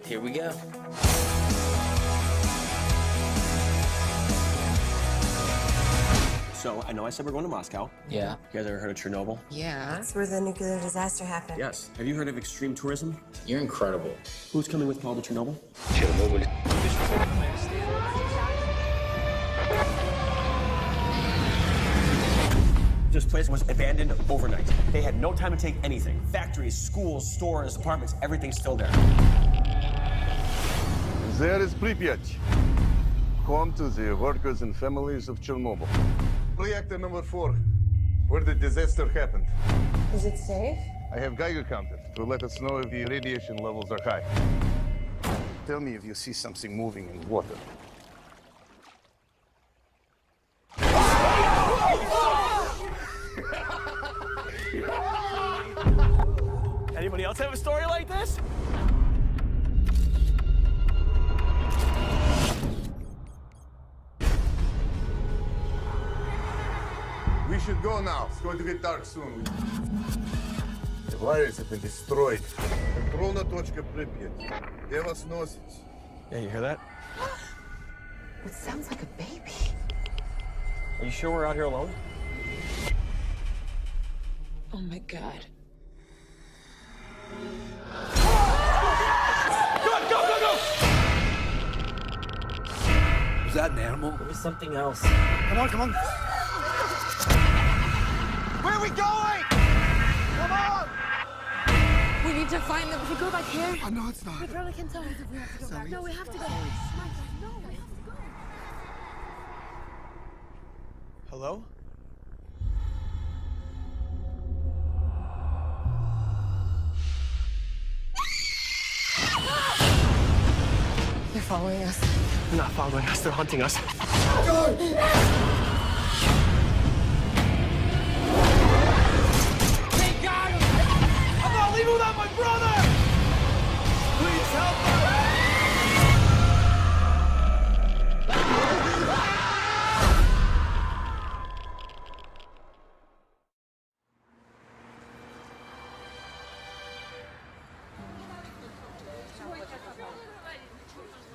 Here we go. So, I know I said we're going to Moscow. Yeah. You guys ever heard of Chernobyl? Yeah. That's where the nuclear disaster happened. Yes. Have you heard of extreme tourism? You're incredible. Who's coming with Paul to Chernobyl? Chernobyl. This place was abandoned overnight. They had no time to take anything. Factories, schools, stores, apartments, everything's still there. There is Pripyat, home to the workers and families of Chernobyl. Reactor number 4, where the disaster happened. Is it safe? I have Geiger counter to let us know if the radiation levels are high. Tell me if you see something moving in water. Anybody else have a story like this? We should go now. It's going to get dark soon. The wires have been destroyed. Контрольная точка Pripyat. Где вас носит? Yeah, you hear that? It sounds like a baby. Are you sure we're out here alone? Oh my God. Was that an animal? It was something else. Come on, come on. Where are we going? Come on! We need to find them. If we go back here, Oh, no, it's not. we probably can tell if we have to go back. No, we have to go. My God, no, we have to go. Hello? They're following us. They're not following us, they're hunting us. They got him! I'm not leaving without my brother! Please help us!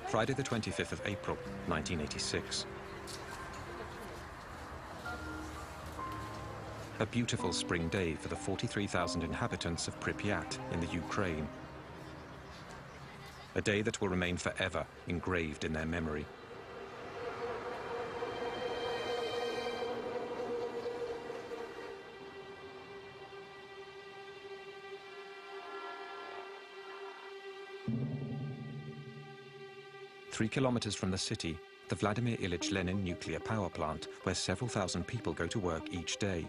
Friday the 25th of April, 1986. A beautiful spring day for the 43,000 inhabitants of Pripyat in the Ukraine. A day that will remain forever engraved in their memory. Three kilometers from the city, the Vladimir Ilyich Lenin nuclear power plant, where several thousand people go to work each day.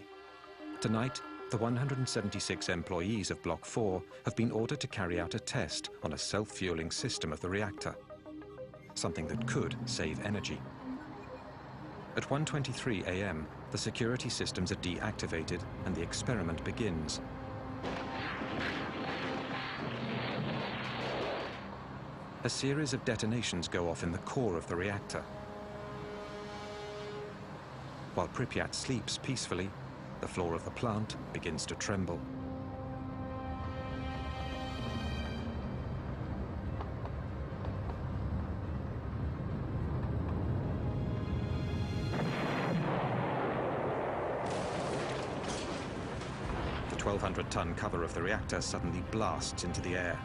Tonight, the 176 employees of Block 4 have been ordered to carry out a test on a self-fueling system of the reactor. Something that could save energy. At 1:23 a.m., the security systems are deactivated and the experiment begins. A series of detonations go off in the core of the reactor. While Pripyat sleeps peacefully, the floor of the plant begins to tremble. The 1,200-ton cover of the reactor suddenly blasts into the air.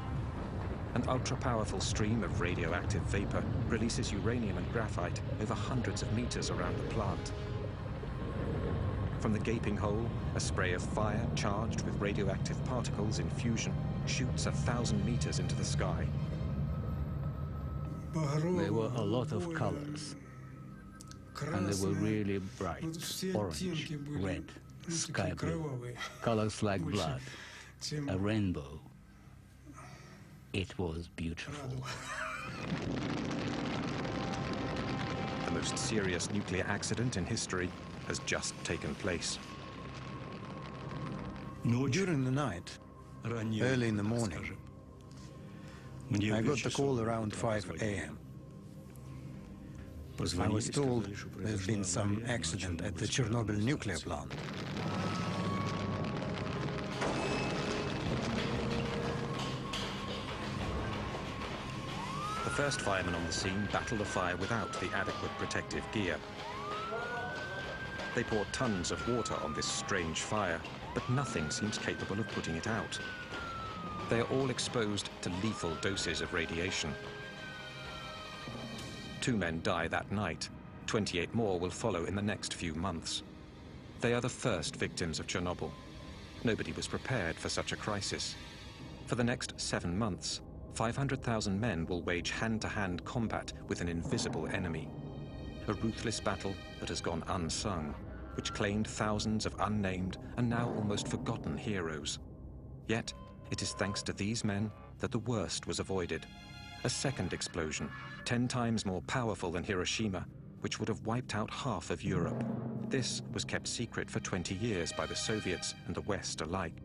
An ultra-powerful stream of radioactive vapor releases uranium and graphite over hundreds of meters around the plant. From the gaping hole, a spray of fire charged with radioactive particles in fusion shoots 1,000 meters into the sky. There were a lot of colors, and they were really bright, orange, red, sky blue, colors like blood, a rainbow. It was beautiful. The most serious nuclear accident in history has just taken place. During the night, early in the morning, I got the call around 5 a.m. I was told there's been some accident at the Chernobyl nuclear plant. first firemen on the scene battle the fire without the adequate protective gear. They pour tons of water on this strange fire, but nothing seems capable of putting it out. They are all exposed to lethal doses of radiation. 2 men die that night. 28 more will follow in the next few months. They are the first victims of Chernobyl. Nobody was prepared for such a crisis. For the next 7 months, 500,000 men will wage hand-to-hand combat with an invisible enemy. A ruthless battle that has gone unsung, which claimed thousands of unnamed and now almost forgotten heroes. Yet, it is thanks to these men that the worst was avoided. A second explosion, 10 times more powerful than Hiroshima, which would have wiped out half of Europe. This was kept secret for 20 years by the Soviets and the West alike.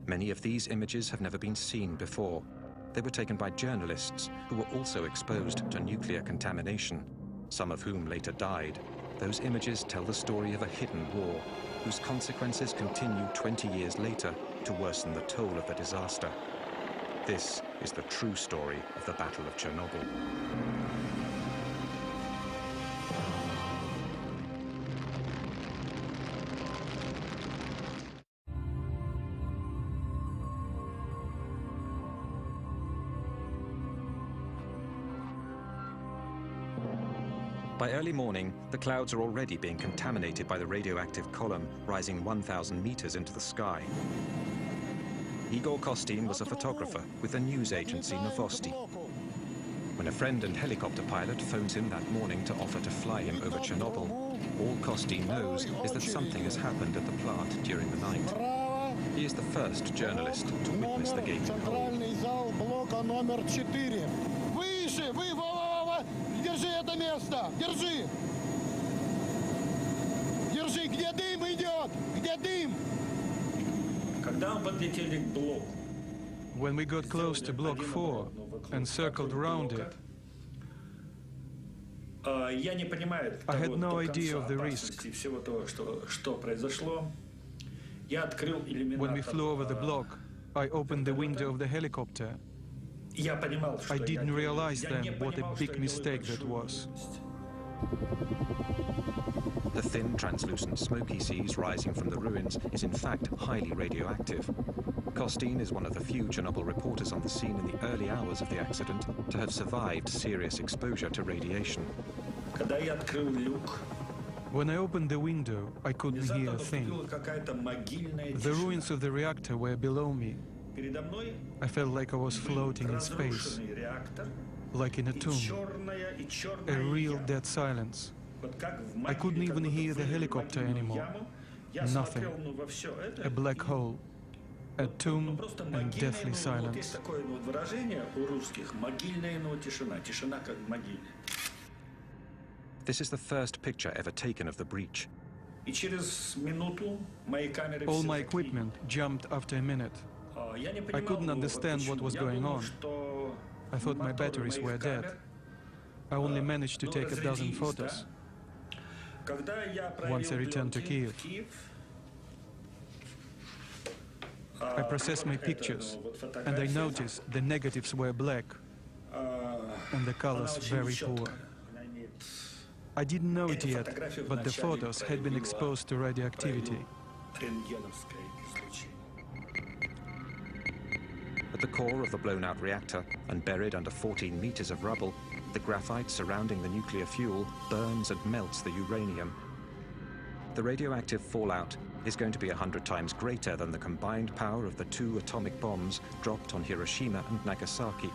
Many of these images have never been seen before. They were taken by journalists who were also exposed to nuclear contamination, some of whom later died. Those images tell the story of a hidden war, whose consequences continue 20 years later to worsen the toll of the disaster. This is the true story of the Battle of Chernobyl. By early morning, the clouds are already being contaminated by the radioactive column rising 1,000 meters into the sky. Igor Kostin was a photographer with the news agency Novosti. When a friend and helicopter pilot phones him that morning to offer to fly him over Chernobyl, all Kostin knows is that something has happened at the plant during the night. He is the first journalist to witness the gaping hole. Держи это место! Держи! Держи! Где дым идет? Где дым? Когда мы подлетели к блоку, when we got close to Block 4 and circled around it, я не понимаю I had no idea of the risk. всего того, что произошло. Я открыл иллюминатор. When we flew over the block, I opened the window of the helicopter. I didn't realize then what a big mistake that was. The thin, translucent smoke he sees rising from the ruins is in fact highly radioactive. Kostin is one of the few Chernobyl reporters on the scene in the early hours of the accident to have survived serious exposure to radiation. When I opened the window, I couldn't hear a thing. The ruins of the reactor were below me. I felt like I was floating in space, like in a tomb, a real dead silence. I couldn't even hear the helicopter anymore. Nothing. A black hole, a tomb and deathly silence. This is the first picture ever taken of the breach. All my equipment jumped after a minute. I couldn't understand what was going on. I thought my batteries were dead. I only managed to take a dozen photos. Once I returned to Kiev, I processed my pictures, and I noticed the negatives were black, and the colors very poor. I didn't know it yet, but the photos had been exposed to radioactivity. At the core of the blown-out reactor and buried under 14 meters of rubble, the graphite surrounding the nuclear fuel burns and melts the uranium. The radioactive fallout is going to be 100 times greater than the combined power of the 2 atomic bombs dropped on Hiroshima and Nagasaki.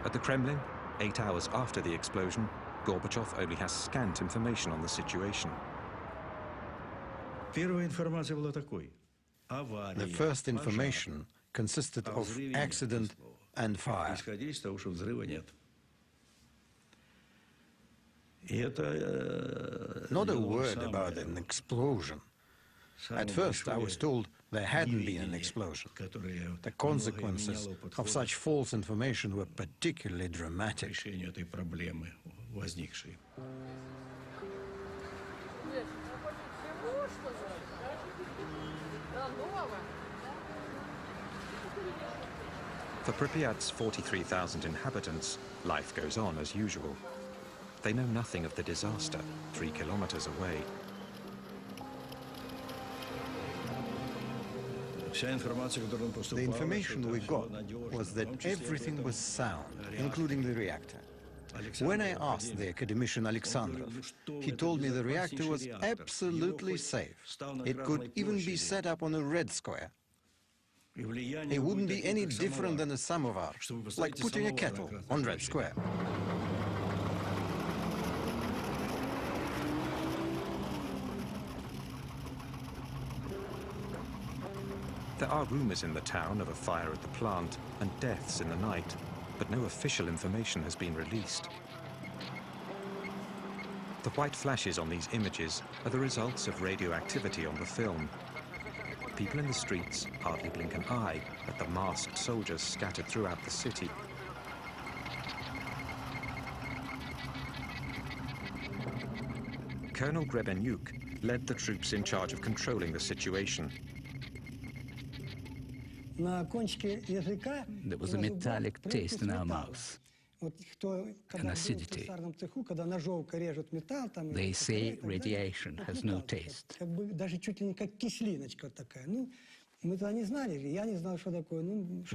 At the Kremlin, 8 hours after the explosion, Gorbachev only has scant information on the situation. The first information consisted of accident and fire. Not a word about an explosion. At first, I was told there hadn't been an explosion. The consequences of such false information were particularly dramatic. For Pripyat's 43,000 inhabitants, life goes on as usual. They know nothing of the disaster 3 kilometers away. The information we got was that everything was sound, including the reactor. When I asked the academician Alexandrov, he told me the reactor was absolutely safe. It could even be set up on a red square. It wouldn't be any different than a samovar, like putting a kettle on red square. There are rumors in the town of a fire at the plant and deaths in the night, but no official information has been released. The white flashes on these images are the results of radioactivity on the film. People in the streets hardly blink an eye at the masked soldiers scattered throughout the city. Colonel Grebenyuk led the troops in charge of controlling the situation. There was a metallic taste in our mouth, an acidity. They say radiation has no taste. It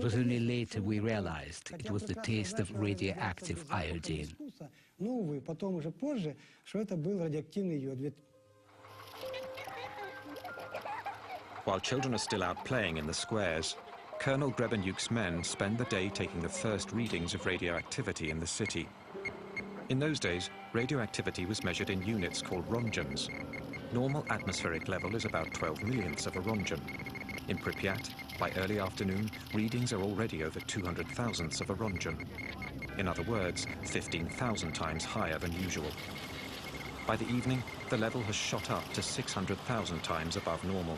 was only later we realized it was the taste of radioactive iodine. While children are still out playing in the squares, Colonel Grebenyuk's men spend the day taking the first readings of radioactivity in the city. In those days, radioactivity was measured in units called rongens. Normal atmospheric level is about 12 millionths of a rongen. In Pripyat, by early afternoon, readings are already over 200 thousandths of a rongen. In other words, 15,000 times higher than usual. By the evening, the level has shot up to 600,000 times above normal.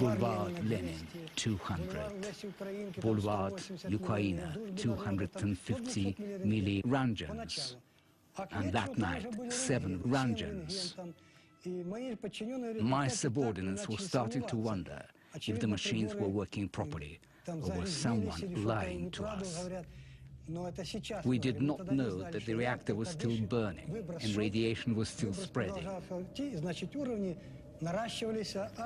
Boulevard Lenin, 200. Boulevard Ukraina, 250 millirongens. And that night, 7 rongens. My subordinates were starting to wonder if the machines were working properly, or was someone lying to us. We did not know that the reactor was still burning and radiation was still spreading.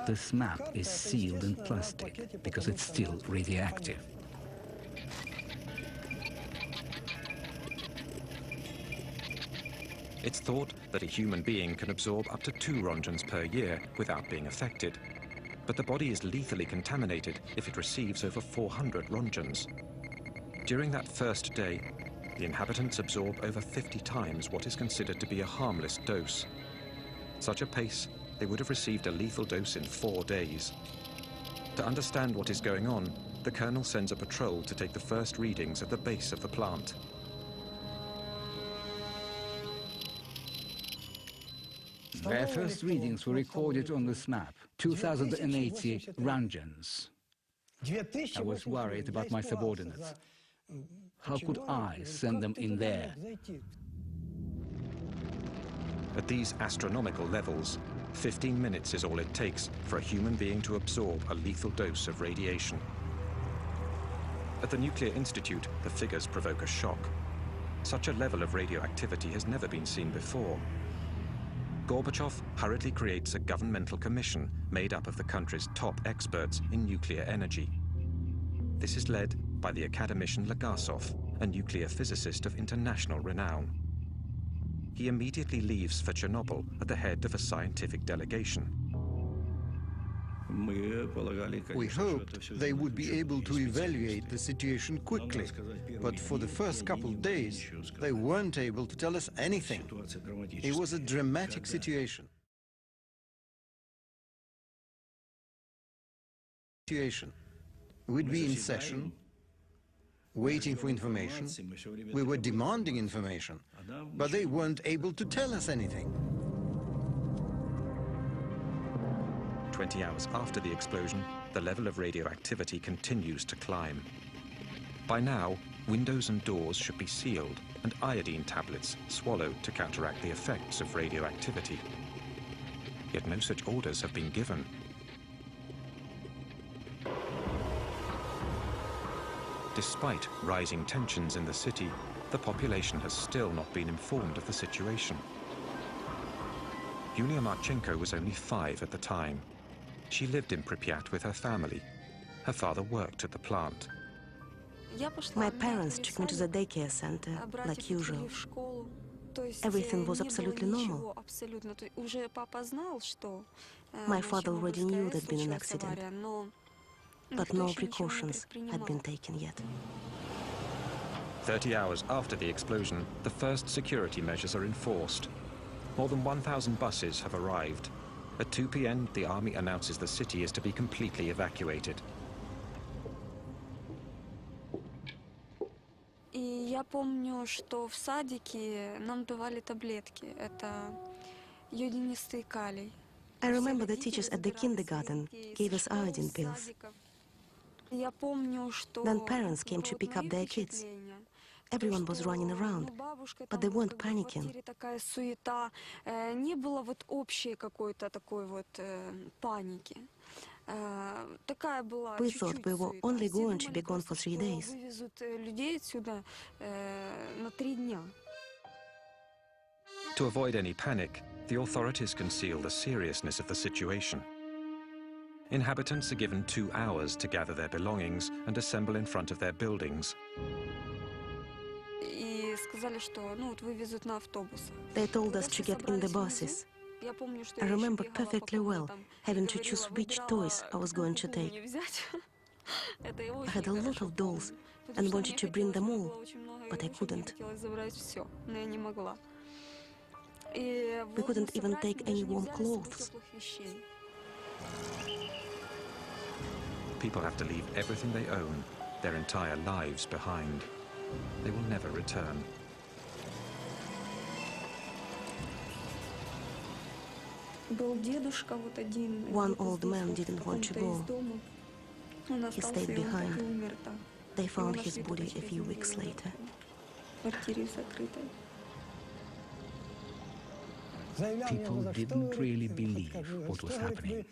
This map is sealed in plastic because it's still radioactive. It's thought that a human being can absorb up to 2 rongens per year without being affected. But the body is lethally contaminated if it receives over 400 rongens. During that first day, the inhabitants absorb over 50 times what is considered to be a harmless dose. Such a pace, they would have received a lethal dose in 4 days. To understand what is going on, the colonel sends a patrol to take the first readings at the base of the plant. Their first readings were recorded on this map, 2,080 rongens. I was worried about my subordinates. How could I send them in there? At these astronomical levels, 15 minutes is all it takes for a human being to absorb a lethal dose of radiation. At the Nuclear Institute, the figures provoke a shock. Such a level of radioactivity has never been seen before. Gorbachev hurriedly creates a governmental commission made up of the country's top experts in nuclear energy. This is led by the academician Legasov, a nuclear physicist of international renown. He immediately leaves for Chernobyl at the head of a scientific delegation. We hoped they would be able to evaluate the situation quickly, but for the first couple of days, they weren't able to tell us anything. It was a dramatic situation. We'd be in session, waiting for information. We were demanding information, but they weren't able to tell us anything. 20 hours after the explosion, the level of radioactivity continues to climb. By now, windows and doors should be sealed and iodine tablets swallowed to counteract the effects of radioactivity. Yet no such orders have been given. Despite rising tensions in the city, the population has still not been informed of the situation. Yulia Marchenko was only 5 at the time. She lived in Pripyat with her family. Her father worked at the plant. My parents took me to the daycare center, like usual. Everything was absolutely normal. My father already knew there'd been an accident, but no precautions had been taken yet. 30 hours after the explosion, the first security measures are enforced. More than 1,000 buses have arrived. At 2 p.m., the army announces the city is to be completely evacuated. Я помню, что в садике нам давали таблетки. Это йодинистый калий. I remember the teachers at the kindergarten gave us iodine pills. Then parents came to pick up their kids. Everyone was running around, but they weren't panicking. Такая суета. Не было вот общей какой-то такой вот паники. Такая была. We thought we were only going to be gone for 3 days. Вывезут людей отсюда на 3 дня. To avoid any panic, the authorities conceal the seriousness of the situation. Inhabitants are given 2 hours to gather their belongings and assemble in front of their buildings. И сказали, что, ну, вот вывезут на автобусах. They told us to get in the buses. I remember perfectly well having to choose which toys I was going to take. I had a lot of dolls and wanted to bring them all, but I couldn't. We couldn't even take any warm clothes. People have to leave everything they own, their entire lives behind. They will never return. One old man didn't want to go. He stayed behind. They found his body a few weeks later. People didn't really believe what was happening.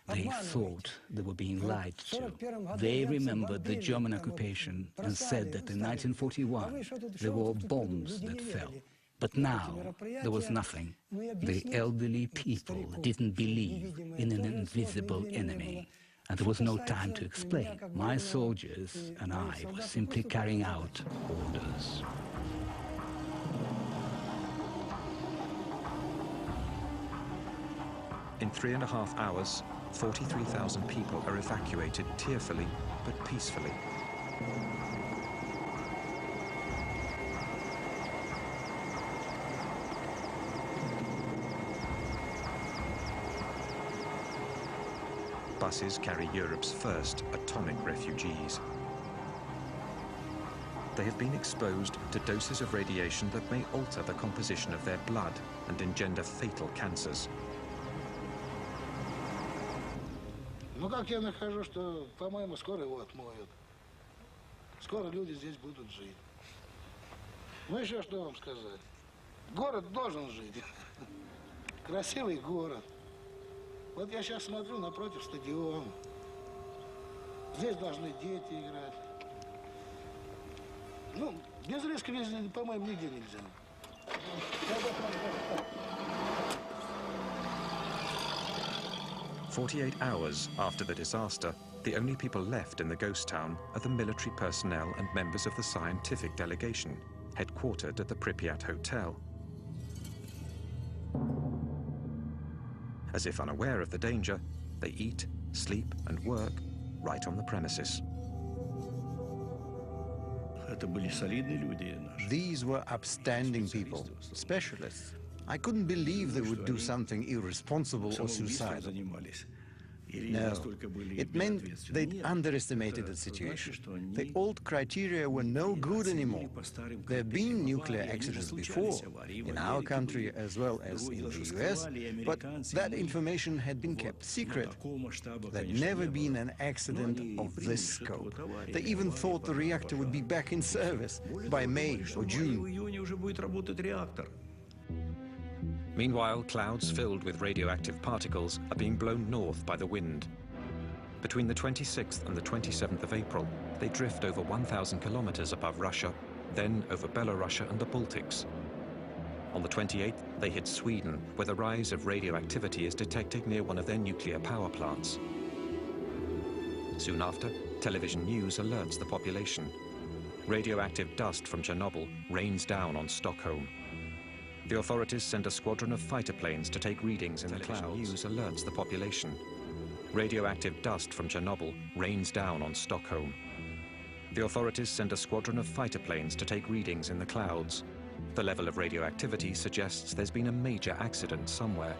They thought they were being lied to. They remembered the German occupation and said that in 1941 there were bombs that fell. But now there was nothing. The elderly people didn't believe in an invisible enemy. And there was no time to explain. My soldiers and I were simply carrying out orders. In 3.5 hours, 43,000 people are evacuated tearfully but peacefully. Buses carry Europe's first atomic refugees. They have been exposed to doses of radiation that may alter the composition of their blood and engender fatal cancers. Ну, как я нахожу, что, по-моему, скоро его отмоют. Скоро люди здесь будут жить. Ну, еще что вам сказать? Город должен жить. Красивый город. Вот я сейчас смотрю напротив стадиона. Здесь должны дети играть. Ну, без риска, по-моему, нигде нельзя. 48 hours after the disaster, the only people left in the ghost town are the military personnel and members of the scientific delegation, headquartered at the Pripyat Hotel. As if unaware of the danger, they eat, sleep, and work right on the premises. These were upstanding people, specialists. I couldn't believe they would do something irresponsible or suicidal. No, it meant they'd underestimated the situation. The old criteria were no good anymore. There have been nuclear accidents before, in our country as well as in the US, but that information had been kept secret. There'd never been an accident of this scope. They even thought the reactor would be back in service by May or June. Meanwhile, clouds filled with radioactive particles are being blown north by the wind. Between the 26th and the 27th of April, they drift over 1,000 kilometers above Russia, then over Belarus and the Baltics. On the 28th, they hit Sweden, where the rise of radioactivity is detected near one of their nuclear power plants. Soon after, television news alerts the population. Radioactive dust from Chernobyl rains down on Stockholm. The authorities send a squadron of fighter planes to take readings in the clouds. News alerts the population. Radioactive dust from Chernobyl rains down on Stockholm. The authorities send a squadron of fighter planes to take readings in the clouds. The level of radioactivity suggests there's been a major accident somewhere.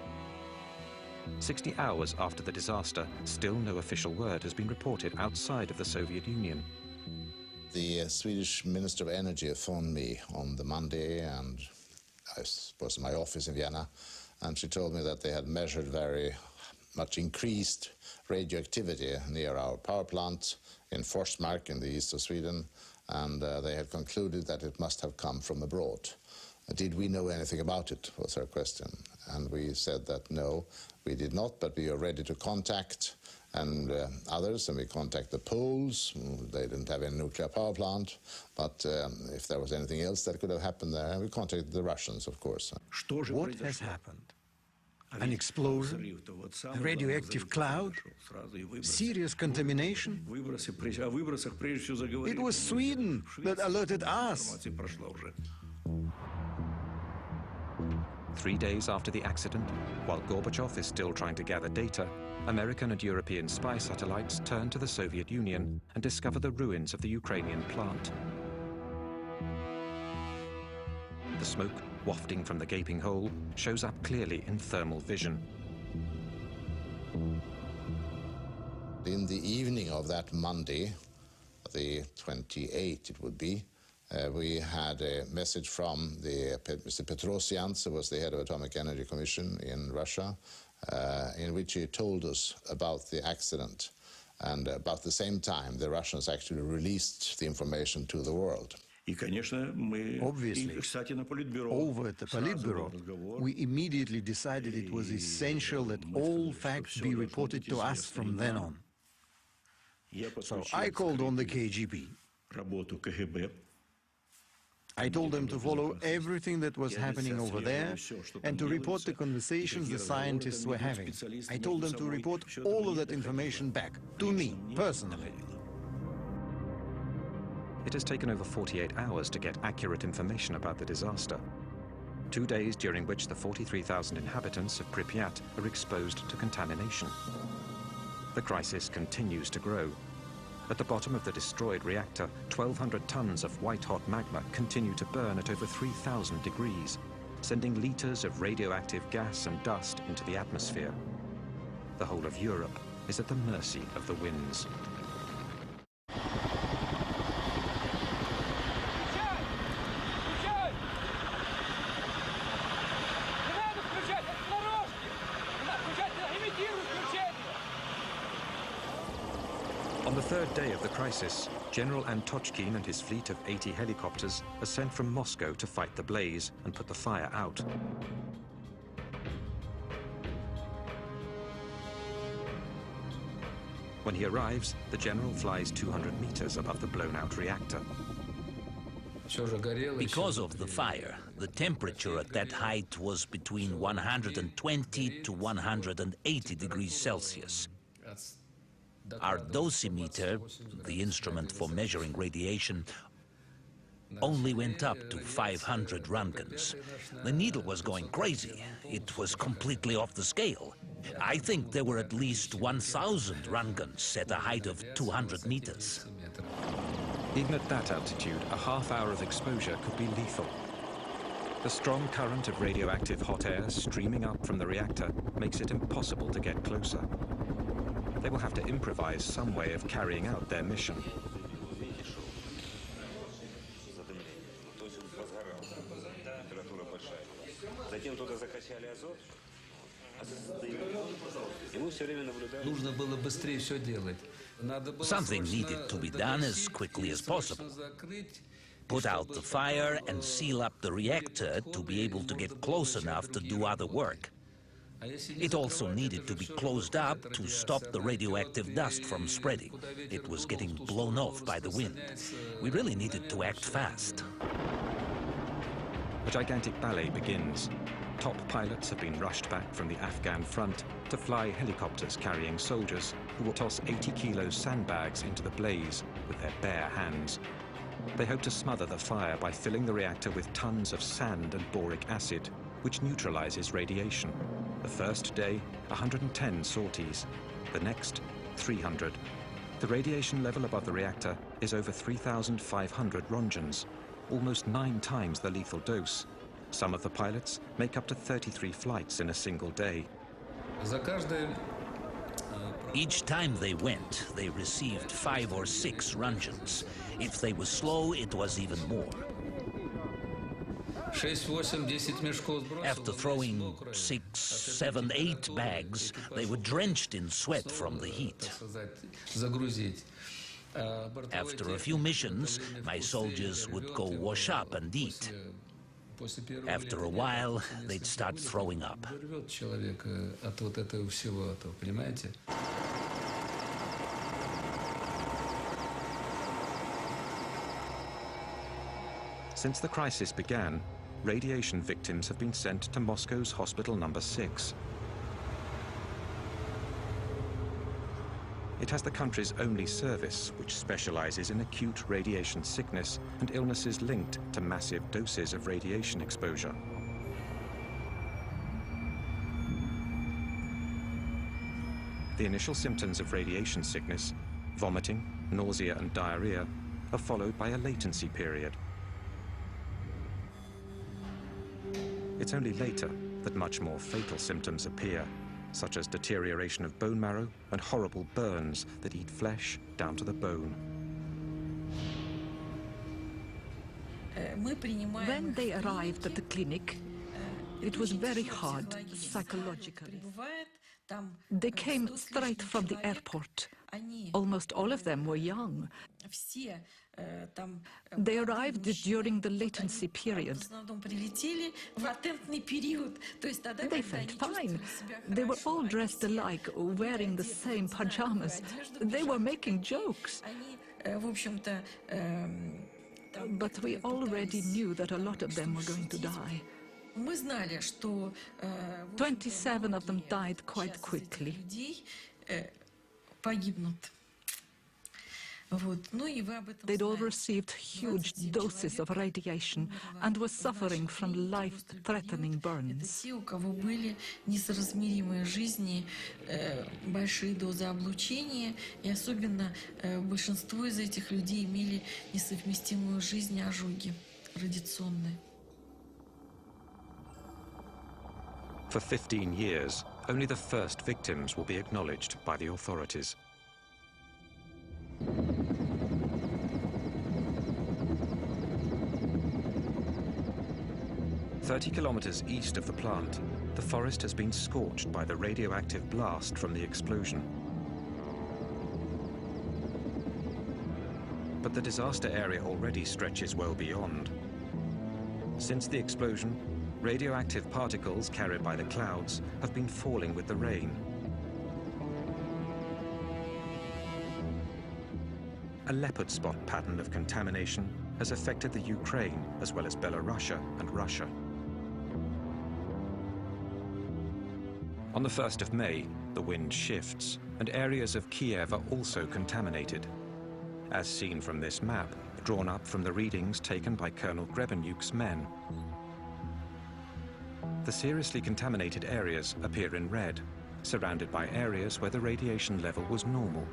60 hours after the disaster, still no official word has been reported outside of the Soviet Union. The Swedish Minister of Energy phoned me on the Monday, and I was in my office in Vienna, and she told me that they had measured very much increased radioactivity near our power plant in Forsmark in the east of Sweden, and they had concluded that it must have come from abroad. Did we know anything about it, was her question. And we said that no, we did not, but we are ready to contact others, and we contact the Poles. They didn't have any nuclear power plant, but if there was anything else that could have happened there, we contacted the Russians, of course. What has happened? An explosion? A radioactive cloud? Serious contamination? It was Sweden that alerted us. 3 days after the accident, while Gorbachev is still trying to gather data, American and European spy satellites turn to the Soviet Union and discover the ruins of the Ukrainian plant. The smoke, wafting from the gaping hole, shows up clearly in thermal vision. In the evening of that Monday, the 28th it would be, we had a message from Mr. Petrosian, who was the head of Atomic Energy Commission in Russia, in which he told us about the accident. And about the same time, the Russians actually released the information to the world. Obviously, over at the Politburo, we immediately decided it was essential that all facts be reported to us from then on. So I called on the KGB. I told them to follow everything that was happening over there and to report the conversations the scientists were having. I told them to report all of that information back to me, personally. It has taken over 48 hours to get accurate information about the disaster. 2 days during which the 43,000 inhabitants of Pripyat are exposed to contamination. The crisis continues to grow. At the bottom of the destroyed reactor, 1,200 tons of white-hot magma continue to burn at over 3,000 degrees, sending liters of radioactive gas and dust into the atmosphere. The whole of Europe is at the mercy of the winds. On the third day of the crisis, General Antochkin and his fleet of 80 helicopters are sent from Moscow to fight the blaze and put the fire out. When he arrives, the general flies 200 meters above the blown-out reactor. Because of the fire, the temperature at that height was between 120 to 180 degrees Celsius. Our dosimeter, the instrument for measuring radiation, only went up to 500 Röntgens. The needle was going crazy. It was completely off the scale. I think there were at least 1,000 Röntgens at a height of 200 meters. Even at that altitude, a half-hour of exposure could be lethal. The strong current of radioactive hot air streaming up from the reactor makes it impossible to get closer. They will have to improvise some way of carrying out their mission. Something needed to be done as quickly as possible. Put out the fire and seal up the reactor to be able to get close enough to do other work. It also needed to be closed up to stop the radioactive dust from spreading. It was getting blown off by the wind. We really needed to act fast. A gigantic ballet begins. Top pilots have been rushed back from the Afghan front to fly helicopters carrying soldiers who will toss 80-kilo sandbags into the blaze with their bare hands. They hope to smother the fire by filling the reactor with tons of sand and boric acid, which neutralizes radiation. The first day, 110 sorties. The next, 300. The radiation level above the reactor is over 3,500 roentgens, almost 9 times the lethal dose. Some of the pilots make up to 33 flights in a single day. Each time they went, they received 5 or 6 roentgens. If they were slow, it was even more. After throwing 6, 7, 8 bags, they were drenched in sweat from the heat. After a few missions, my soldiers would go wash up and eat. After a while, they'd start throwing up. Since the crisis began, radiation victims have been sent to Moscow's Hospital Number 6. It has the country's only service, which specializes in acute radiation sickness and illnesses linked to massive doses of radiation exposure. The initial symptoms of radiation sickness, vomiting, nausea and diarrhea, are followed by a latency period. It's only later that much more fatal symptoms appear, such as deterioration of bone marrow and horrible burns that eat flesh down to the bone. When they arrived at the clinic, it was very hard psychologically. They came straight from the airport. Almost all of them were young. They arrived during the latency period. They felt fine. They were all dressed alike, wearing the same pajamas. They were making jokes. But we already knew that a lot of them were going to die. 27 of them died quite quickly. They'd all received huge doses of radiation and were suffering from life-threatening burns. Большие дозы облучения, и особенно большинство из этих людей имели несовместимую жизнь ожоги радиационные. For 15 years, only the first victims will be acknowledged by the authorities. "30 kilometers east of the plant, the forest has been scorched by the radioactive blast from the explosion. But the disaster area already stretches well beyond. Since the explosion, radioactive particles carried by the clouds have been falling with the rain. A leopard spot pattern of contamination has affected the Ukraine as well as Belarus and Russia. On the 1st of May, the wind shifts, and areas of Kiev are also contaminated. As seen from this map, drawn up from the readings taken by Colonel Grebenyuk's men. The seriously contaminated areas appear in red, surrounded by areas where the radiation level was normal.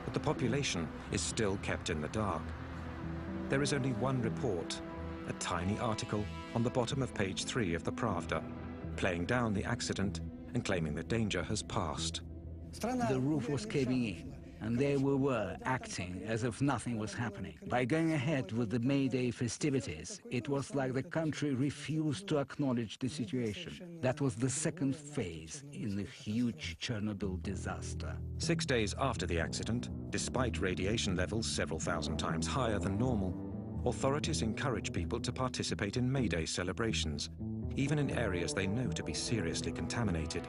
But the population is still kept in the dark. There is only one report, a tiny article on the bottom of page 3 of the Pravda, playing down the accident and claiming the danger has passed. The roof was caving in, and there we were, acting as if nothing was happening. By going ahead with the May Day festivities, it was like the country refused to acknowledge the situation. That was the second phase in the huge Chernobyl disaster. 6 days after the accident, despite radiation levels several thousand times higher than normal, authorities encourage people to participate in May Day celebrations, even in areas they know to be seriously contaminated.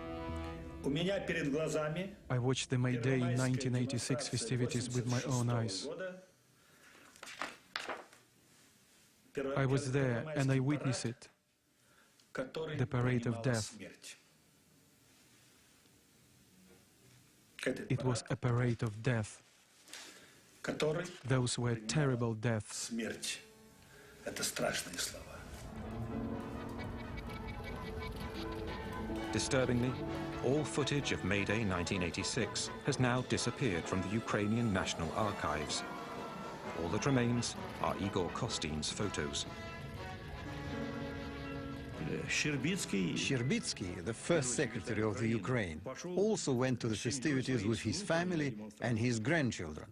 I watched the May Day 1986 festivities with my own eyes. I was there and I witnessed it. The parade of death. It was a parade of death. Those were terrible deaths. Disturbingly, all footage of May Day 1986 has now disappeared from the Ukrainian National Archives. All that remains are Igor Kostyn's photos. Sherbitsky, the first secretary of the Ukraine, also went to the festivities with his family and his grandchildren.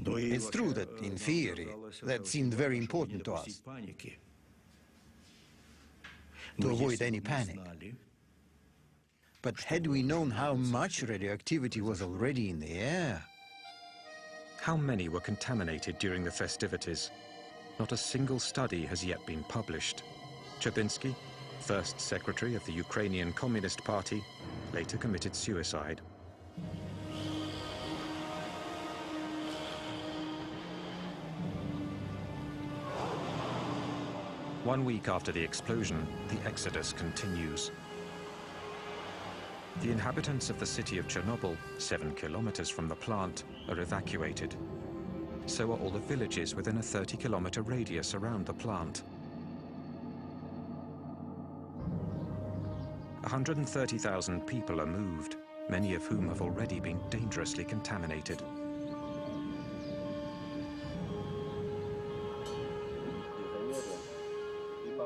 It's true that, in theory, that seemed very important to us, to avoid any panic. But had we known how much radioactivity was already in the air? How many were contaminated during the festivities? Not a single study has yet been published. Cherbinsky, first secretary of the Ukrainian Communist Party, later committed suicide. One week after the explosion, the exodus continues. The inhabitants of the city of Chernobyl, 7 kilometers from the plant, are evacuated. So are all the villages within a 30-kilometer radius around the plant. 130,000 people are moved, many of whom have already been dangerously contaminated.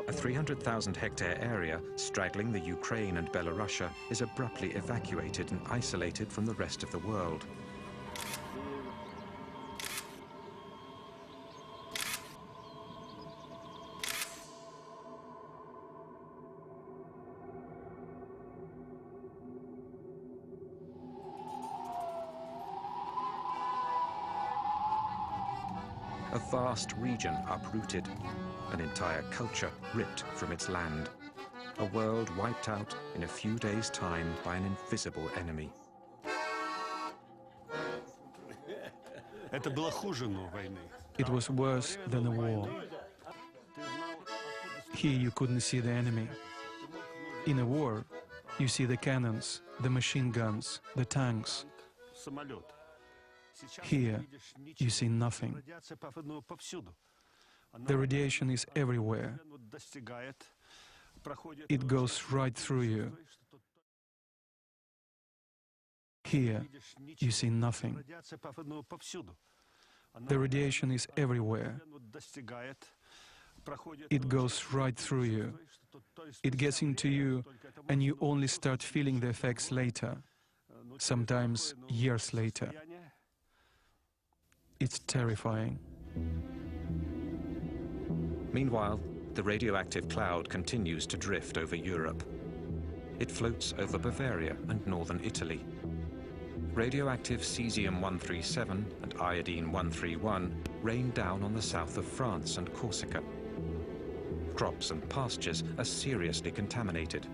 A 300,000-hectare area straddling the Ukraine and Belarusia is abruptly evacuated and isolated from the rest of the world. A vast region uprooted, an entire culture ripped from its land, a world wiped out in a few days' time by an invisible enemy. It was worse than a war. Here you couldn't see the enemy. In a war, you see the cannons, the machine guns, the tanks. Here, you see nothing. The radiation is everywhere. It goes right through you. Here, you see nothing. The radiation is everywhere. It goes right through you. It gets into you, and you only start feeling the effects later, sometimes years later. It's terrifying. Meanwhile, the radioactive cloud continues to drift over Europe. It floats over Bavaria and northern Italy. Radioactive cesium-137 and iodine-131 rain down on the south of France and Corsica. Crops and pastures are seriously contaminated.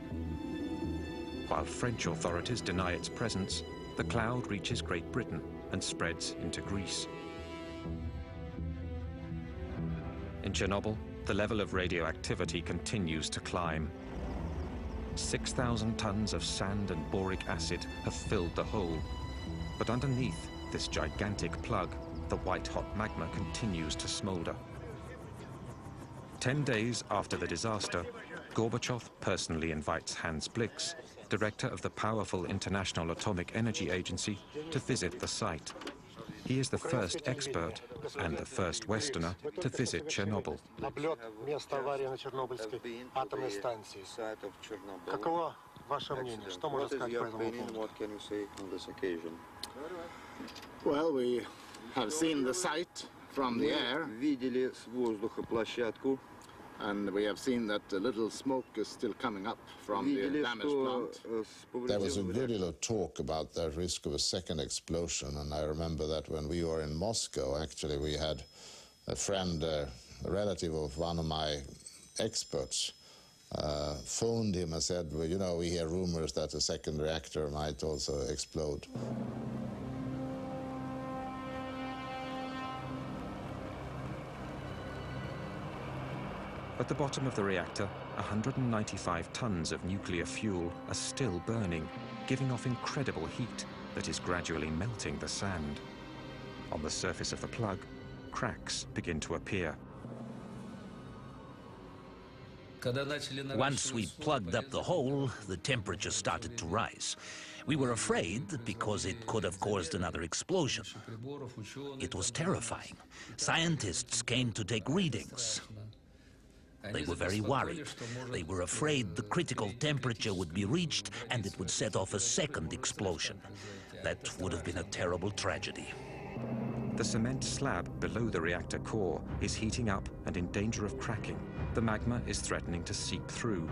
While French authorities deny its presence, the cloud reaches Great Britain and spreads into Greece. In Chernobyl, the level of radioactivity continues to climb. 6,000 tons of sand and boric acid have filled the hole. But underneath this gigantic plug, the white-hot magma continues to smolder. 10 days after the disaster, Gorbachev personally invites Hans Blix, director of the powerful International Atomic Energy Agency, to visit the site. He is the first expert and the first Westerner to visit Chernobyl. Well, we have seen the site from the air, and we have seen that a little smoke is still coming up from the damaged plant. There was a good deal of talk about the risk of a second explosion, and I remember that when we were in Moscow, actually we had a friend, a relative of one of my experts, phoned him and said, well, you know, we hear rumors that the second reactor might also explode. At the bottom of the reactor, 195 tons of nuclear fuel are still burning, giving off incredible heat that is gradually melting the sand. On the surface of the plug, cracks begin to appear. Once we plugged up the hole, the temperature started to rise. We were afraid because it could have caused another explosion. It was terrifying. Scientists came to take readings. They were very worried. They were afraid the critical temperature would be reached and it would set off a second explosion. That would have been a terrible tragedy. The cement slab below the reactor core is heating up and in danger of cracking. The magma is threatening to seep through.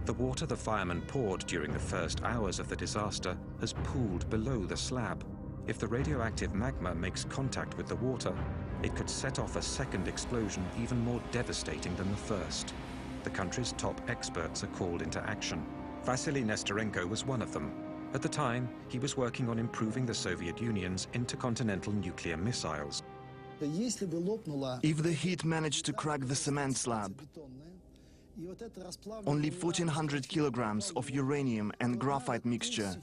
The water the firemen poured during the first hours of the disaster has pooled below the slab. If the radioactive magma makes contact with the water, it could set off a second explosion even more devastating than the first. The country's top experts are called into action. Vasily Nestorenko was one of them. At the time, he was working on improving the Soviet Union's intercontinental nuclear missiles. If the heat managed to crack the cement slab, only 1,400 kilograms of uranium and graphite mixture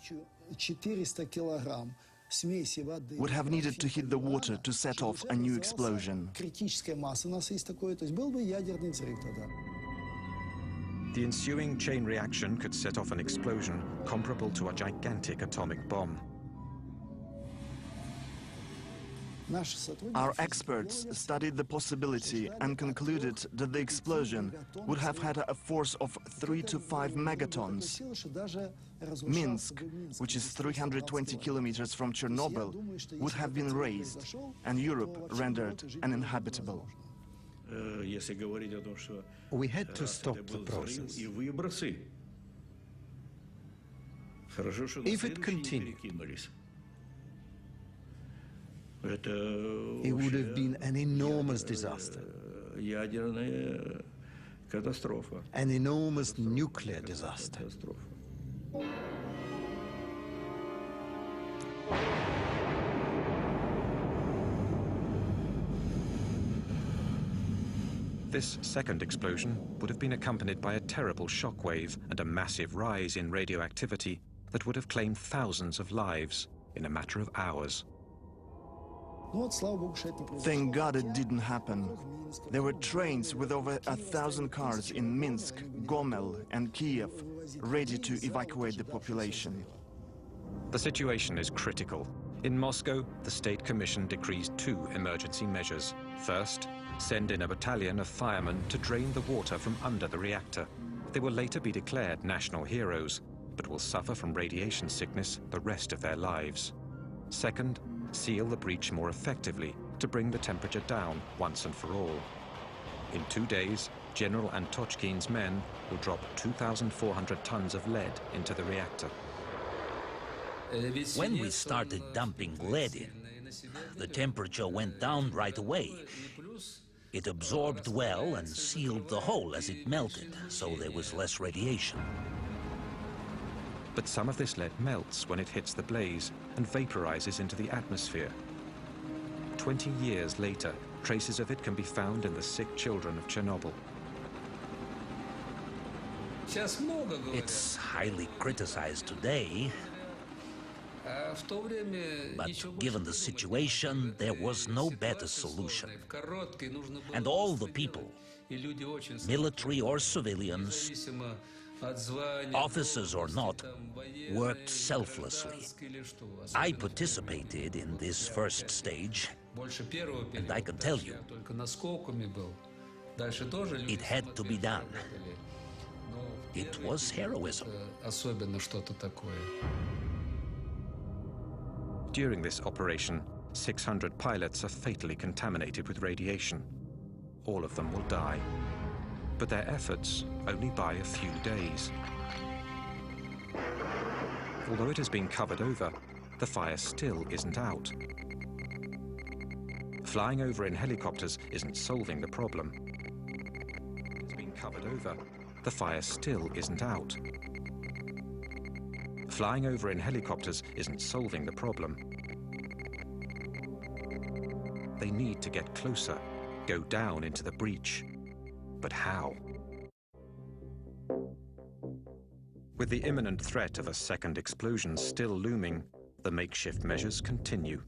would have needed to hit the water to set off a new explosion. The ensuing chain reaction could set off an explosion comparable to a gigantic atomic bomb. Our experts studied the possibility and concluded that the explosion would have had a force of 3 to 5 megatons. Minsk, which is 320 kilometers from Chernobyl, would have been razed and Europe rendered uninhabitable. We had to stop the process. If it continued, it would have been an enormous disaster. An enormous nuclear disaster. This second explosion would have been accompanied by a terrible shockwave and a massive rise in radioactivity that would have claimed thousands of lives in a matter of hours. Thank God it didn't happen. There were trains with over 1,000 cars in Minsk, Gomel and Kiev ready to evacuate the population. The situation is critical. In Moscow, the State Commission decrees 2 emergency measures. First, send in a battalion of firemen to drain the water from under the reactor. They will later be declared national heroes, but will suffer from radiation sickness the rest of their lives. Second, seal the breach more effectively to bring the temperature down once and for all. In 2 days, General Antochkin's men will drop 2,400 tons of lead into the reactor. When we started dumping lead in, the temperature went down right away. It absorbed well and sealed the hole as it melted, so there was less radiation. But some of this lead melts when it hits the blaze and vaporizes into the atmosphere. 20 years later, traces of it can be found in the sick children of Chernobyl. It's highly criticized today, but given the situation, there was no better solution. And all the people, military or civilians, officers or not, worked selflessly. I participated in this first stage, and I can tell you, it had to be done. It was heroism. During this operation, 600 pilots are fatally contaminated with radiation. All of them will die. But their efforts only buy a few days. Although it has been covered over, the fire still isn't out. Flying over in helicopters isn't solving the problem. It's been covered over, the fire still isn't out. Flying over in helicopters isn't solving the problem. They need to get closer, go down into the breach. But how? With the imminent threat of a second explosion still looming, the makeshift measures continue.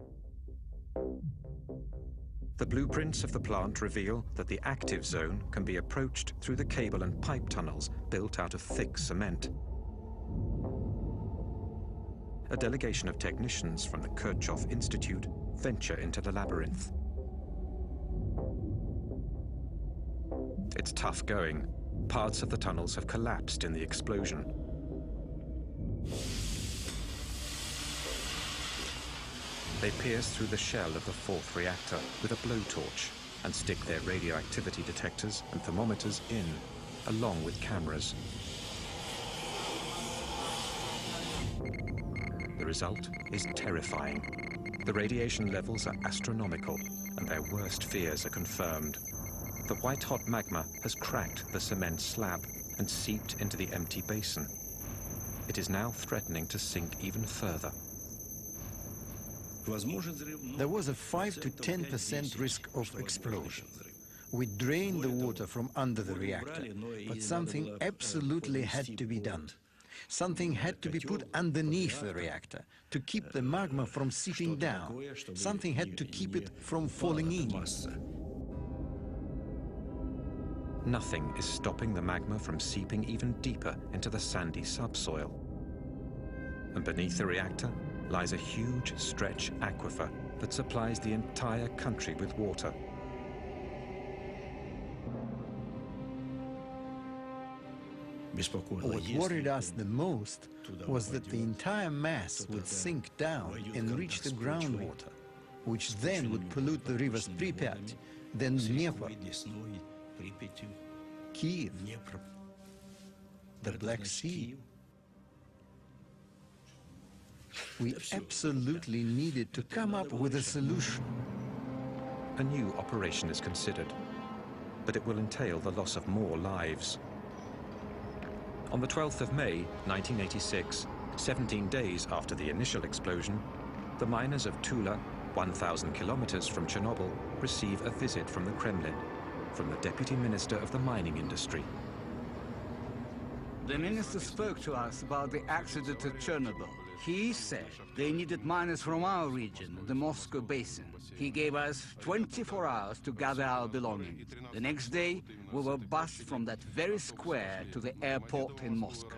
The blueprints of the plant reveal that the active zone can be approached through the cable and pipe tunnels built out of thick cement. A delegation of technicians from the Kirchhoff Institute venture into the labyrinth. It's tough going. Parts of the tunnels have collapsed in the explosion. They pierce through the shell of the fourth reactor with a blowtorch and stick their radioactivity detectors and thermometers in, along with cameras. The result is terrifying. The radiation levels are astronomical, and their worst fears are confirmed. The white-hot magma has cracked the cement slab and seeped into the empty basin. It is now threatening to sink even further. There was a 5 to 10% risk of explosion. We drained the water from under the reactor, but something absolutely had to be done. Something had to be put underneath the reactor to keep the magma from seeping down. Something had to keep it from falling in. Nothing is stopping the magma from seeping even deeper into the sandy subsoil. And beneath the reactor lies a huge stretch aquifer that supplies the entire country with water. What worried us the most was that the entire mass would sink down and reach the groundwater, which then would pollute the rivers Pripyat, then Dnieper, Kiev, the Black Sea. We absolutely needed to come up with a solution. A new operation is considered, but it will entail the loss of more lives. On the 12th of May, 1986, 17 days after the initial explosion, the miners of Tula, 1,000 kilometers from Chernobyl, receive a visit from the Kremlin, from the Deputy Minister of the Mining Industry. The minister spoke to us about the accident at Chernobyl. He said they needed miners from our region, the Moscow Basin. He gave us 24 hours to gather our belongings. The next day, we were bussed from that very square to the airport in Moscow.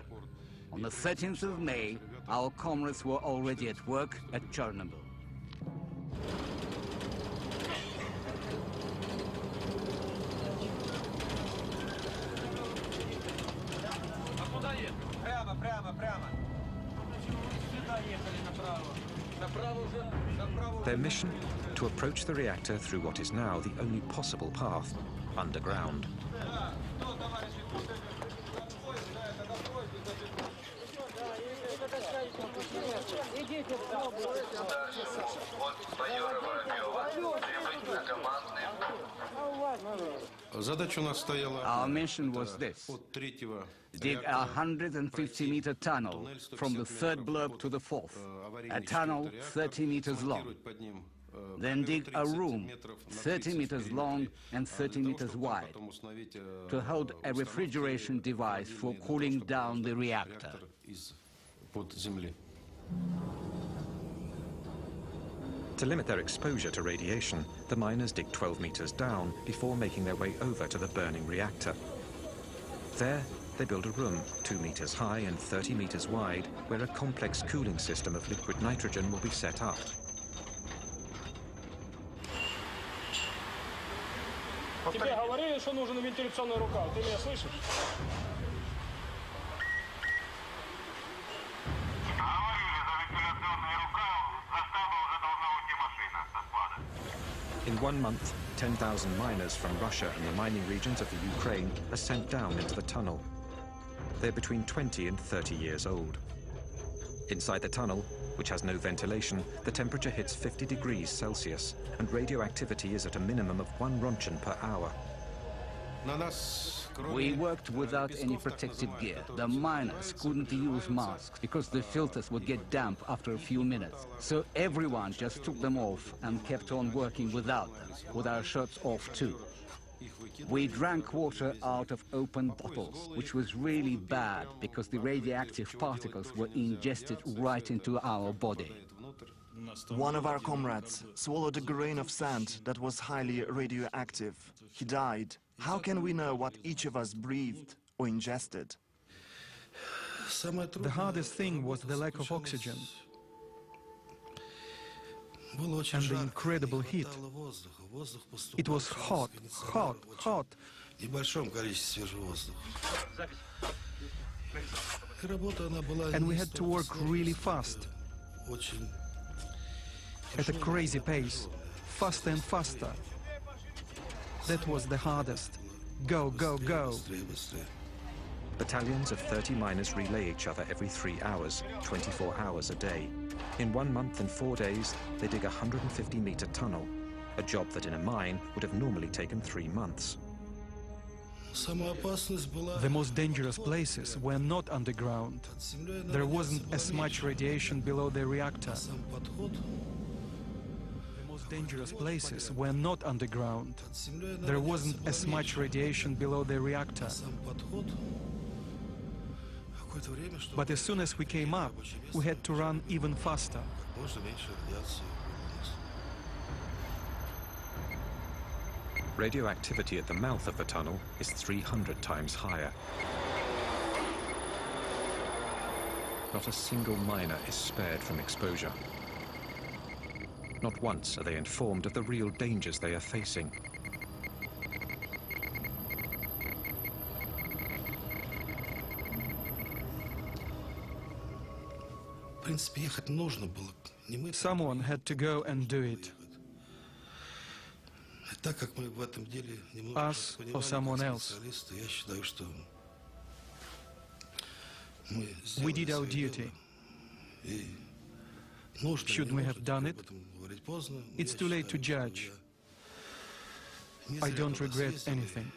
On the 13th of May, our comrades were already at work at Chernobyl. Their mission? To approach the reactor through what is now the only possible path, underground. Our mission was this: dig a 150-meter tunnel from the third block to the fourth, a tunnel 30 meters long. Then dig a room 30 meters long and 30 meters wide to hold a refrigeration device for cooling down the reactor. To limit their exposure to radiation, the miners dig 12 meters down before making their way over to the burning reactor. There, they build a room 2 meters high and 30 meters wide, where a complex cooling system of liquid nitrogen will be set up. Тебе говорили, что нужен вентиляционный рукав. Ты меня слышишь? In 1 month, 10,000 miners from Russia and the mining regions of the Ukraine are sent down into the tunnel. They're between 20 and 30 years old. Inside the tunnel, which has no ventilation, the temperature hits 50 degrees Celsius, and radioactivity is at a minimum of 1 rontgen per hour. We worked without any protective gear. The miners couldn't use masks because the filters would get damp after a few minutes. So everyone just took them off and kept on working without them, with our shirts off too. We drank water out of open bottles, which was really bad because the radioactive particles were ingested right into our body. One of our comrades swallowed a grain of sand that was highly radioactive. He died. How can we know what each of us breathed or ingested? The hardest thing was the lack of oxygen and the incredible heat. It was hot, hot, hot. And we had to work really fast, at a crazy pace, faster and faster. That was the hardest. Go, go, go. Battalions of 30 miners relay each other every 3 hours, 24 hours a day. In 1 month and 4 days, they dig a 150-meter tunnel, a job that in a mine would have normally taken 3 months. The most dangerous places were not underground. There wasn't as much radiation below the reactor. Dangerous places were not underground. There wasn't as much radiation below the reactor. But as soon as we came up, we had to run even faster. Radioactivity at the mouth of the tunnel is 300 times higher. Not a single miner is spared from exposure. Not once are they informed of the real dangers they are facing. Someone had to go and do it. Us or someone else. We did our duty. Should we have done it? It's too late to judge. I don't regret anything.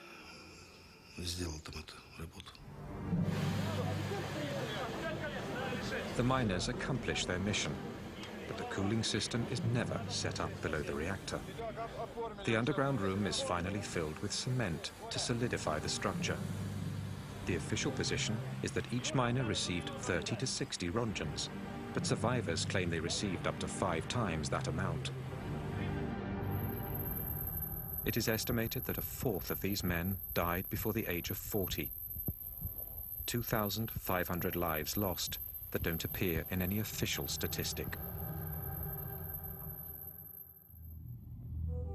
The miners accomplish their mission, but the cooling system is never set up below the reactor. The underground room is finally filled with cement to solidify the structure. The official position is that each miner received 30 to 60 Rongens, but survivors claim they received up to 5 times that amount. It is estimated that a fourth of these men died before the age of 40. 2,500 lives lost that don't appear in any official statistic.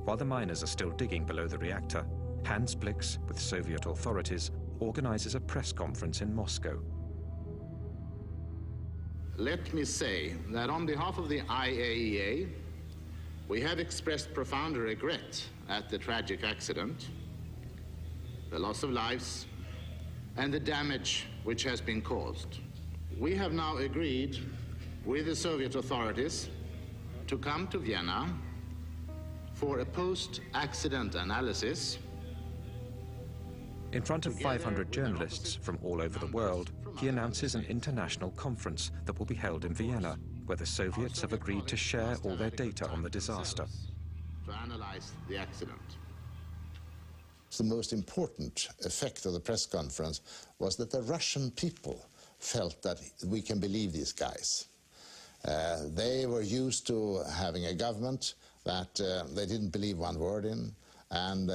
While the miners are still digging below the reactor, Hans Blix, with Soviet authorities, organizes a press conference in Moscow. Let me say that on behalf of the IAEA, we have expressed profound regret at the tragic accident, the loss of lives, and the damage which has been caused. We have now agreed with the Soviet authorities to come to Vienna for a post-accident analysis. In front of 500 journalists from all over the world, he announces an international conference that will be held in Vienna, where the Soviets have agreed to share all their data on the disaster. To analyze the accident. The most important effect of the press conference was that the Russian people felt that we can believe these guys. They were used to having a government that they didn't believe one word in, and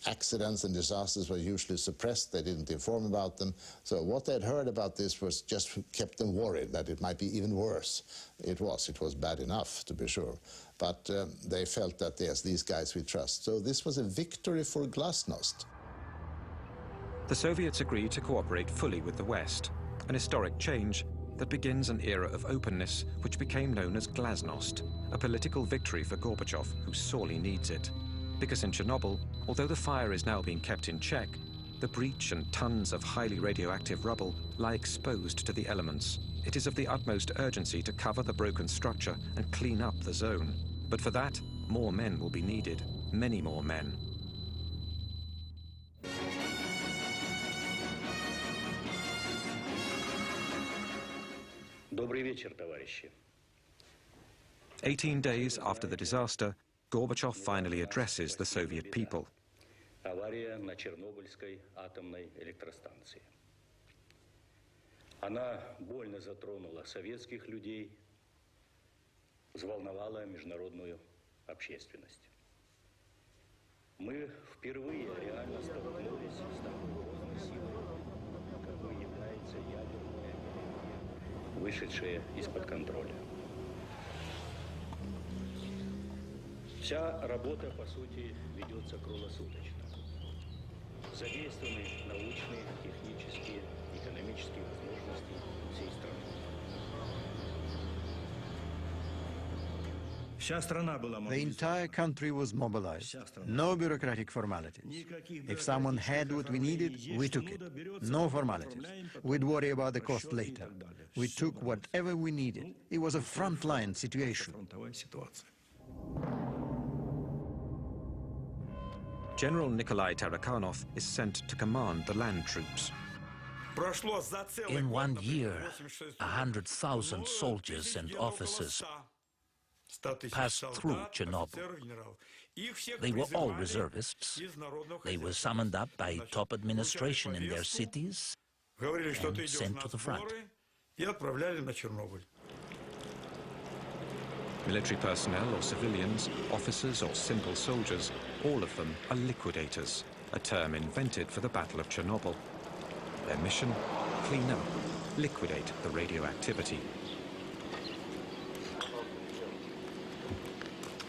accidents and disasters were usually suppressed. They didn't inform about them. So what they'd heard about this was just kept them worried that it might be even worse. It was bad enough, to be sure. But they felt that, yes, these guys we trust. So this was a victory for Glasnost. The Soviets agreed to cooperate fully with the West, an historic change that begins an era of openness which became known as Glasnost, a political victory for Gorbachev, who sorely needs it. Because in Chernobyl, although the fire is now being kept in check, the breach and tons of highly radioactive rubble lie exposed to the elements. It is of the utmost urgency to cover the broken structure and clean up the zone. But for that, more men will be needed, many more men. 18 days after the disaster, Gorbachev finally addresses the Soviet people. Авария на Чернобыльской атомной электростанции. Она больно затронула советских людей, взволновала международную общественность. Мы впервые реально столкнулись с такой грозной силой, какой является ядерная энергия, вышедшая из-под контроля. Вся работа, по сути, ведется круглосуточно. Задействованы научные, технические, экономические возможности всей страны. The entire country was mobilized. No bureaucratic formalities. If someone had what we needed, we took it. No formalities. We'd worry about the cost later. We took whatever we needed. It was a frontline situation. General Nikolai Tarakanov is sent to command the land troops. In 1 year, 100,000 soldiers and officers passed through Chernobyl. They were all reservists. They were summoned up by top administration in their cities and sent to the front. Military personnel or civilians, officers or simple soldiers, all of them are liquidators, a term invented for the Battle of Chernobyl. Their mission? Clean up, liquidate the radioactivity.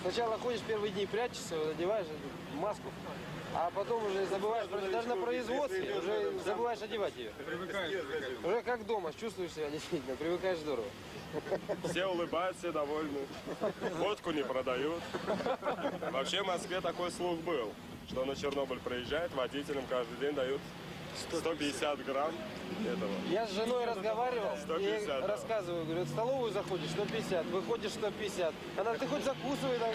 Сначала ходишь первые дни, прячешься, одеваешь маску, а потом уже забываешь, даже на производстве уже забываешь одевать ее. Уже как дома, чувствуешь себя действительно, привыкаешь здорово. Все улыбаются, все довольны. Водку не продают. Вообще в Москве такой слух был, что на Чернобыль приезжает, водителям каждый день дают 150 грамм этого. Я с женой разговаривал, 150, и рассказываю, говорю, в столовую заходишь 150, выходишь 150. Она, ты хоть закусывай там.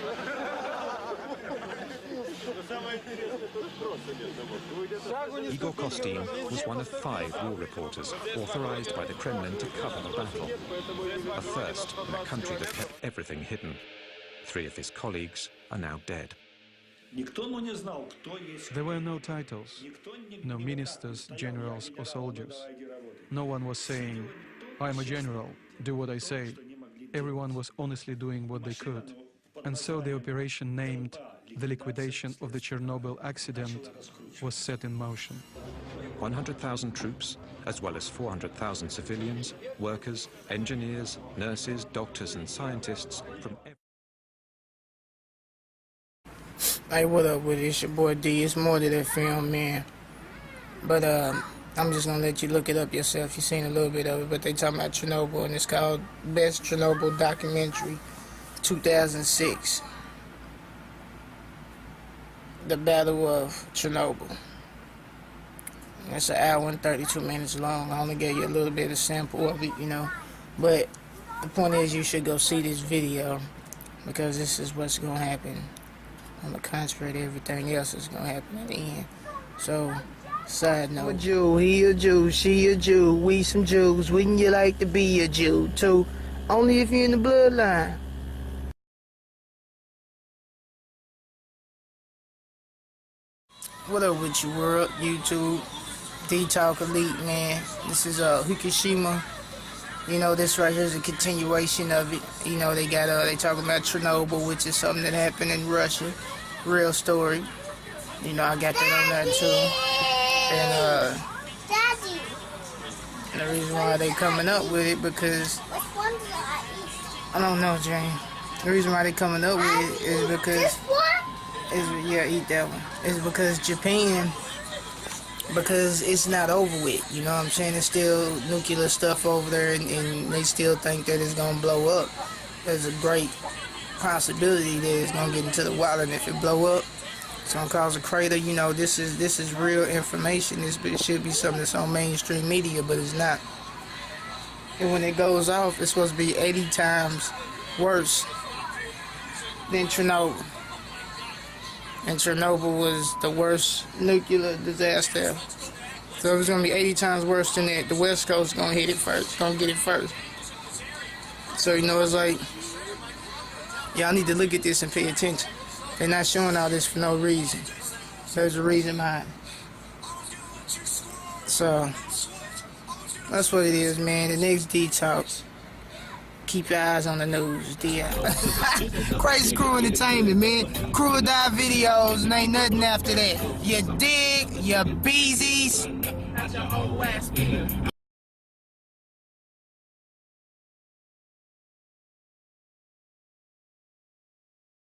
Igor Kostin was one of 5 war reporters authorized by the Kremlin to cover the battle. A first in a country that kept everything hidden. 3 of his colleagues are now dead. There were no titles, no ministers, generals or soldiers. No one was saying, I'm a general, do what I say. Everyone was honestly doing what they could. And so the operation named the liquidation of the Chernobyl accident was set in motion. 100,000 troops, as well as 400,000 civilians, workers, engineers, nurses, doctors and scientists from every... Hey, what up with it? It's your boy D. It's more to that film, man. But I'm just gonna let you look it up yourself. You've seen a little bit of it, but they talking about Chernobyl, and it's called Best Chernobyl Documentary 2006. The Battle of Chernobyl. It's an hour and 32 minutes long. I only gave you a little bit of sample of it, you know. But the point is, you should go see this video, because this is what's gonna happen. On the contrary to everything else is gonna happen at the end. So, side note. I'm a Jew, he a Jew, she a Jew, we some Jews. Wouldn't you like to be a Jew too? Only if you're in the bloodline. What up with you, world? YouTube, Dee-Talk Elite, man. This is Fukushima. You know, this right here is a continuation of it. You know, they talking about Chernobyl, which is something that happened in Russia. Real story. You know, I got that on there too. And the reason why they coming up with it, because I don't know, Jane. The reason why they coming up with it is because yeah, eat that one. It's because Japan. Because it's not over with, you know what I'm saying? There's still nuclear stuff over there, and they still think that it's going to blow up. There's a great possibility that it's going to get into the water, and if it blow up, it's going to cause a crater. You know, this is real information. It should be something that's on mainstream media, but it's not. And when it goes off, it's supposed to be 80 times worse than Chernobyl. And Chernobyl was the worst nuclear disaster. So it's going to be 80 times worse than that. The West Coast is going to hit it first. Going to get it first. So, you know, it's like, y'all need to look at this and pay attention. They're not showing all this for no reason. There's a reason behind it. So, that's what it is, man. The next Dee-Talk. Keep your eyes on the news, Crazy Crew Entertainment, man. Crew or Die videos, and ain't nothing after that. You dig? You beezies?